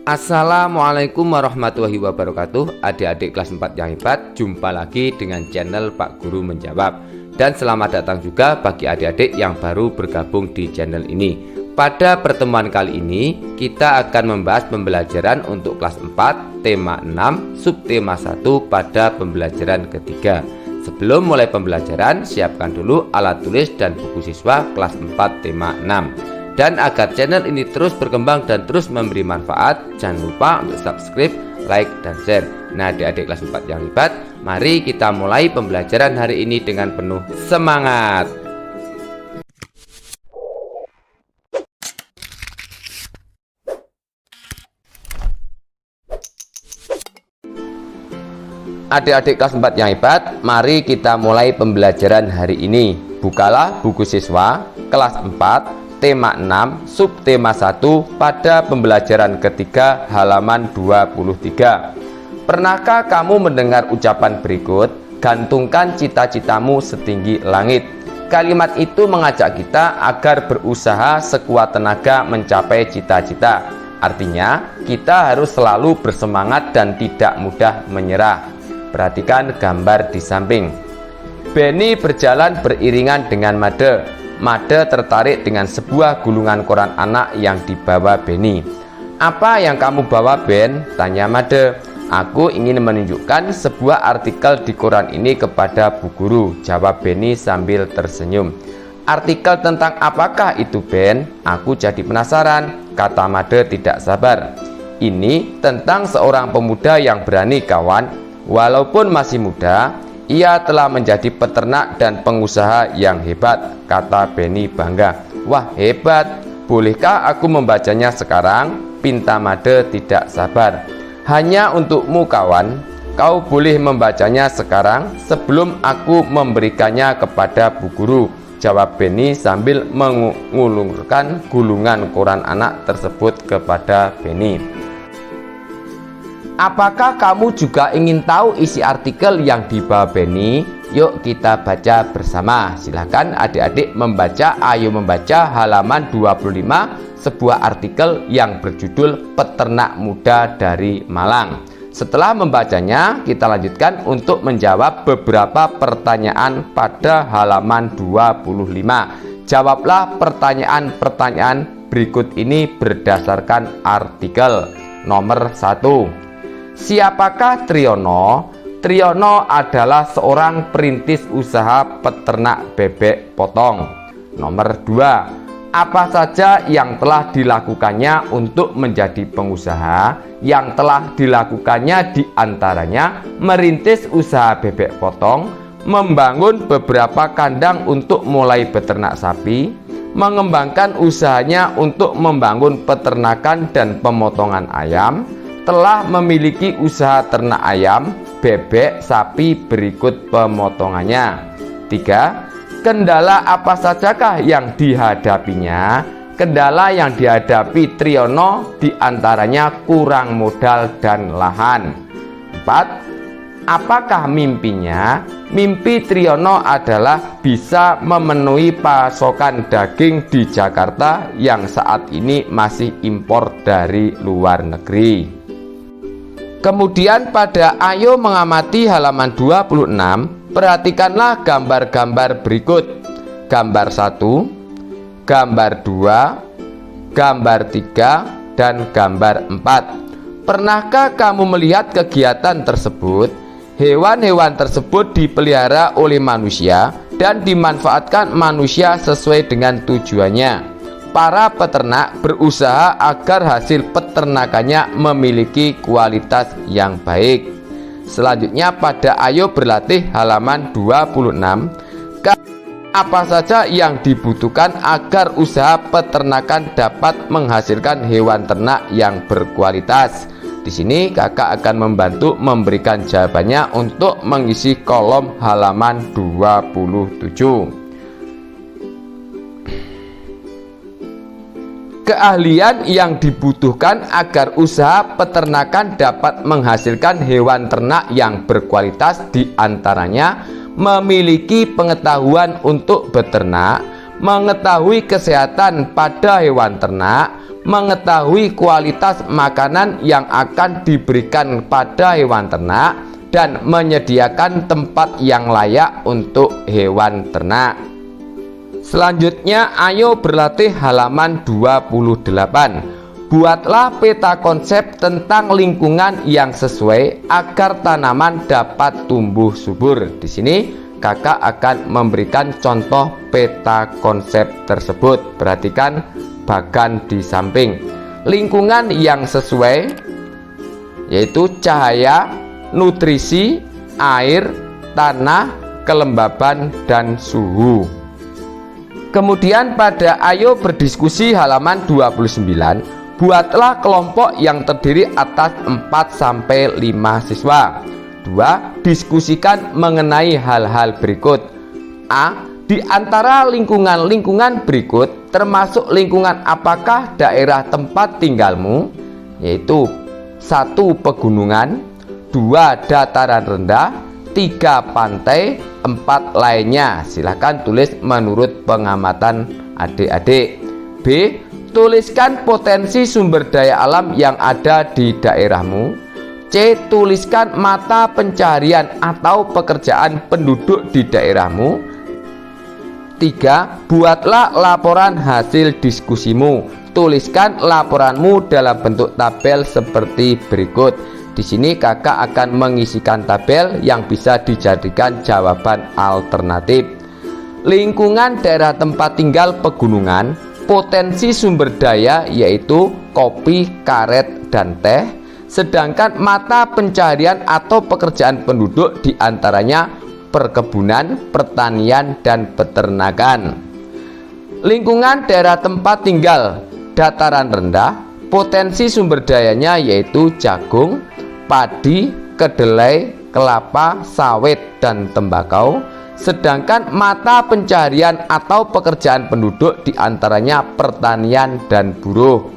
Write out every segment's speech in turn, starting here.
Assalamualaikum warahmatullahi wabarakatuh. Adik-adik kelas 4 yang hebat, jumpa lagi dengan channel Pak Guru Menjawab. Dan selamat datang juga bagi adik-adik yang baru bergabung di channel ini. Pada pertemuan kali ini kita akan membahas pembelajaran untuk kelas 4 tema 6 subtema 1 pada pembelajaran ketiga. Sebelum mulai pembelajaran, siapkan dulu alat tulis dan buku siswa kelas 4 tema 6. Dan agar channel ini terus berkembang dan terus memberi manfaat, jangan lupa untuk subscribe, like, dan share. Nah, adik-adik kelas 4 yang hebat, mari kita mulai pembelajaran hari ini dengan penuh semangat. Adik-adik kelas 4 yang hebat, mari kita mulai pembelajaran hari ini. Bukalah buku siswa kelas 4 tema 6 subtema 1 pada pembelajaran ketiga halaman 23. Pernahkah kamu mendengar ucapan berikut? Gantungkan cita-citamu setinggi langit. Kalimat itu mengajak kita agar berusaha sekuat tenaga mencapai cita-cita. Artinya, kita harus selalu bersemangat dan tidak mudah menyerah. Perhatikan gambar di samping. Benny berjalan beriringan dengan Made. Made tertarik dengan sebuah gulungan koran anak yang dibawa Benny. "Apa yang kamu bawa, Ben?" tanya Made. "Aku ingin menunjukkan sebuah artikel di koran ini kepada Bu Guru," jawab Benny sambil tersenyum. "Artikel tentang apakah itu, Ben? Aku jadi penasaran," kata Made tidak sabar. "Ini tentang seorang pemuda yang berani, kawan. Walaupun masih muda, ia telah menjadi peternak dan pengusaha yang hebat," kata Benny bangga. "Wah, hebat. Bolehkah aku membacanya sekarang?" pinta Made tidak sabar. "Hanya untukmu, kawan. Kau boleh membacanya sekarang sebelum aku memberikannya kepada Bu Guru," jawab Benny sambil mengulurkan gulungan koran anak tersebut kepada Benny. Apakah kamu juga ingin tahu isi artikel yang dibawa Benny? Yuk kita baca bersama. Silahkan adik-adik membaca. Ayo membaca halaman 25, sebuah artikel yang berjudul Peternak Muda dari Malang. Setelah membacanya, kita lanjutkan untuk menjawab beberapa pertanyaan pada halaman 25. Jawablah pertanyaan-pertanyaan berikut ini berdasarkan artikel. Nomor 1. Siapakah Triyono? Triyono adalah seorang perintis usaha peternak bebek potong. Nomor 2. Apa saja yang telah dilakukannya untuk menjadi pengusaha? Yang telah dilakukannya diantaranya merintis usaha bebek potong, membangun beberapa kandang untuk mulai beternak sapi, mengembangkan usahanya untuk membangun peternakan dan pemotongan ayam, telah memiliki usaha ternak ayam, bebek, sapi berikut pemotongannya. 3. Kendala apa sajakah yang dihadapinya? Kendala yang dihadapi Triyono diantaranya kurang modal dan lahan. 4. Apakah mimpinya? Mimpi Triyono adalah bisa memenuhi pasokan daging di Jakarta yang saat ini masih impor dari luar negeri. Kemudian pada ayo mengamati halaman 26, perhatikanlah gambar-gambar berikut. Gambar 1, gambar 2, gambar 3, dan gambar 4. Pernahkah kamu melihat kegiatan tersebut? Hewan-hewan tersebut dipelihara oleh manusia dan dimanfaatkan manusia sesuai dengan tujuannya. Para peternak berusaha agar hasil peternakannya memiliki kualitas yang baik. Selanjutnya pada ayo berlatih halaman 26. Apa saja yang dibutuhkan agar usaha peternakan dapat menghasilkan hewan ternak yang berkualitas? Di sini kakak akan membantu memberikan jawabannya untuk mengisi kolom halaman 27. Keahlian yang dibutuhkan agar usaha peternakan dapat menghasilkan hewan ternak yang berkualitas diantaranya memiliki pengetahuan untuk beternak, mengetahui kesehatan pada hewan ternak, mengetahui kualitas makanan yang akan diberikan pada hewan ternak, dan menyediakan tempat yang layak untuk hewan ternak. Selanjutnya, ayo berlatih halaman 28. Buatlah peta konsep tentang lingkungan yang sesuai agar tanaman dapat tumbuh subur. Di sini kakak akan memberikan contoh peta konsep tersebut. Perhatikan bagan di samping. Lingkungan yang sesuai yaitu cahaya, nutrisi, air, tanah, kelembaban, dan suhu. Kemudian pada ayo berdiskusi halaman 29, buatlah kelompok yang terdiri atas 4-5 siswa. 2. Diskusikan mengenai hal-hal berikut. A. Di antara lingkungan-lingkungan berikut, termasuk lingkungan apakah daerah tempat tinggalmu? Yaitu 1. Pegunungan, 2. Dataran rendah, 3. Pantai, 4 lainnya. Silahkan tulis menurut pengamatan adik-adik. B. Tuliskan potensi sumber daya alam yang ada di daerahmu. C. Tuliskan mata pencaharian atau pekerjaan penduduk di daerahmu. 3. Buatlah laporan hasil diskusimu. Tuliskan laporanmu dalam bentuk tabel seperti berikut. Di sini kakak akan mengisikan tabel yang bisa dijadikan jawaban alternatif. Lingkungan daerah tempat tinggal pegunungan, potensi sumber daya yaitu kopi, karet, dan teh. Sedangkan mata pencaharian atau pekerjaan penduduk diantaranya perkebunan, pertanian, dan peternakan. Lingkungan daerah tempat tinggal dataran rendah, potensi sumber dayanya yaitu jagung, padi, kedelai, kelapa, sawit, dan tembakau. Sedangkan mata pencaharian atau pekerjaan penduduk diantaranya pertanian dan buruh.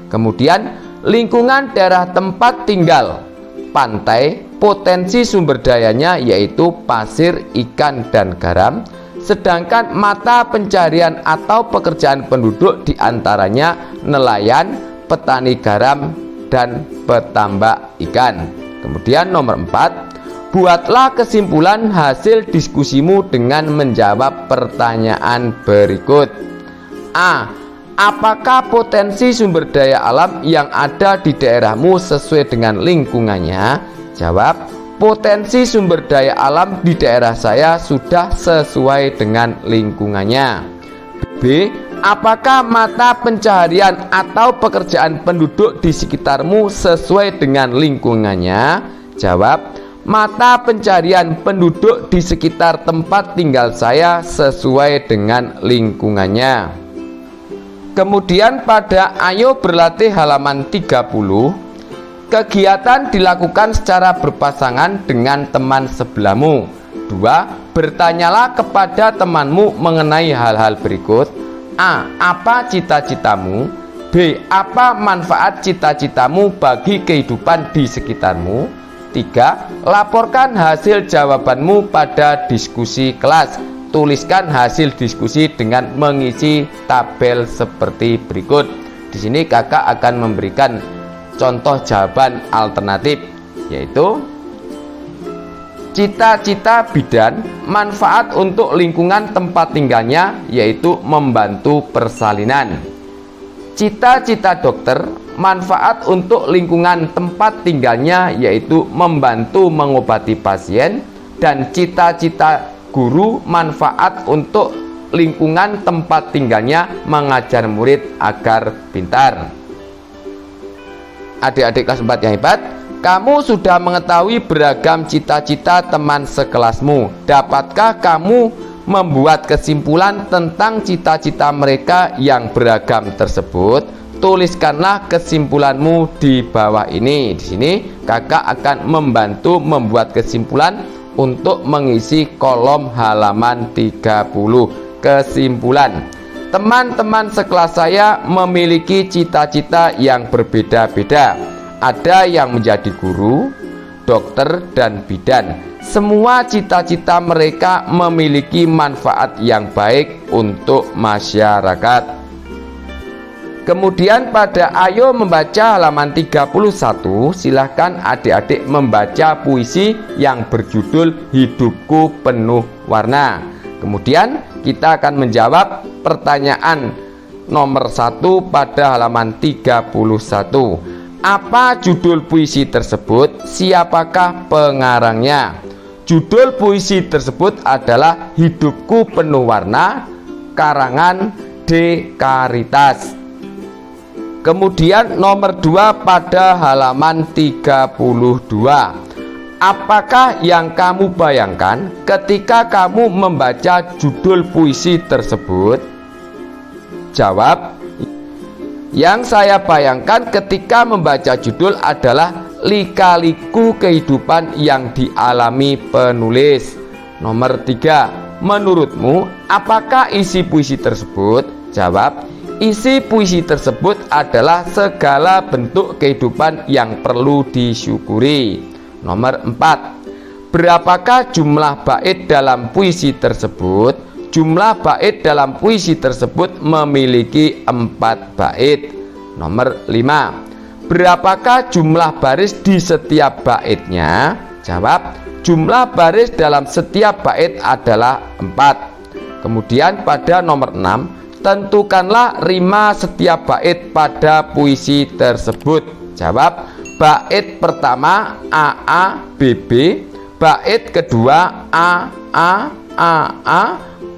Kemudian lingkungan daerah tempat tinggal pantai, potensi sumber dayanya yaitu pasir, ikan, dan garam. Sedangkan mata pencaharian atau pekerjaan penduduk diantaranya nelayan, petani garam, dan petambak ikan. Kemudian nomor 4, buatlah kesimpulan hasil diskusimu dengan menjawab pertanyaan berikut. A. Apakah potensi sumber daya alam yang ada di daerahmu sesuai dengan lingkungannya? Jawab, potensi sumber daya alam di daerah saya sudah sesuai dengan lingkungannya. B. Apakah mata pencaharian atau pekerjaan penduduk di sekitarmu sesuai dengan lingkungannya? Jawab, mata pencaharian penduduk di sekitar tempat tinggal saya sesuai dengan lingkungannya. Kemudian pada ayo berlatih halaman 30, kegiatan dilakukan secara berpasangan dengan teman sebelahmu. 2. Bertanyalah kepada temanmu mengenai hal-hal berikut. A. Apa cita-citamu? B. Apa manfaat cita-citamu bagi kehidupan di sekitarmu? 3. Laporkan hasil jawabanmu pada diskusi kelas. Tuliskan hasil diskusi dengan mengisi tabel seperti berikut. Di sini kakak akan memberikan contoh jawaban alternatif, yaitu cita-cita bidan, manfaat untuk lingkungan tempat tinggalnya yaitu membantu persalinan. Cita-cita dokter, manfaat untuk lingkungan tempat tinggalnya yaitu membantu mengobati pasien. Dan cita-cita guru, manfaat untuk lingkungan tempat tinggalnya mengajar murid agar pintar. Adik-adik kelas 4 yang hebat, kamu sudah mengetahui beragam cita-cita teman sekelasmu. Dapatkah kamu membuat kesimpulan tentang cita-cita mereka yang beragam tersebut? Tuliskanlah kesimpulanmu di bawah ini. Di sini kakak akan membantu membuat kesimpulan untuk mengisi kolom halaman 30. Kesimpulan: teman-teman sekelas saya memiliki cita-cita yang berbeda-beda. Ada yang menjadi guru, dokter, dan bidan. Semua cita-cita mereka memiliki manfaat yang baik untuk masyarakat. Kemudian pada Ayo Membaca halaman 31, silahkan adik-adik membaca puisi yang berjudul Hidupku Penuh Warna. Kemudian kita akan menjawab pertanyaan nomor 1 pada halaman 31. Apa judul puisi tersebut? Siapakah pengarangnya? Judul puisi tersebut adalah Hidupku Penuh Warna, karangan D. Karitas. Kemudian nomor 2 pada halaman 32. Apakah yang kamu bayangkan ketika kamu membaca judul puisi tersebut? Jawab. Yang saya bayangkan ketika membaca judul adalah lika-liku kehidupan yang dialami penulis. Nomor 3. Menurutmu, apakah isi puisi tersebut? Jawab. Isi puisi tersebut adalah segala bentuk kehidupan yang perlu disyukuri. Nomor 4. Berapakah jumlah bait dalam puisi tersebut? Jumlah bait dalam puisi tersebut memiliki 4 bait. Nomor 5. Berapakah jumlah baris di setiap baitnya? Jawab. Jumlah baris dalam setiap bait adalah 4. Kemudian pada nomor 6, tentukanlah rima setiap bait pada puisi tersebut. Jawab. Bait pertama AA BB, bait kedua AA,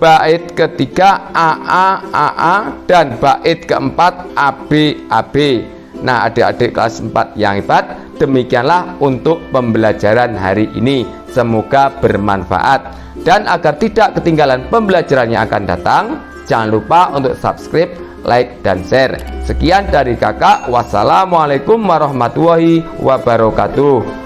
bait ketiga AA, dan bait keempat AB. Nah, adik-adik kelas 4 yang hebat, demikianlah untuk pembelajaran hari ini. Semoga bermanfaat. Dan agar tidak ketinggalan pembelajaran yang akan datang, jangan lupa untuk subscribe, like, dan share. Sekian dari kakak. Wassalamualaikum warahmatullahi wabarakatuh.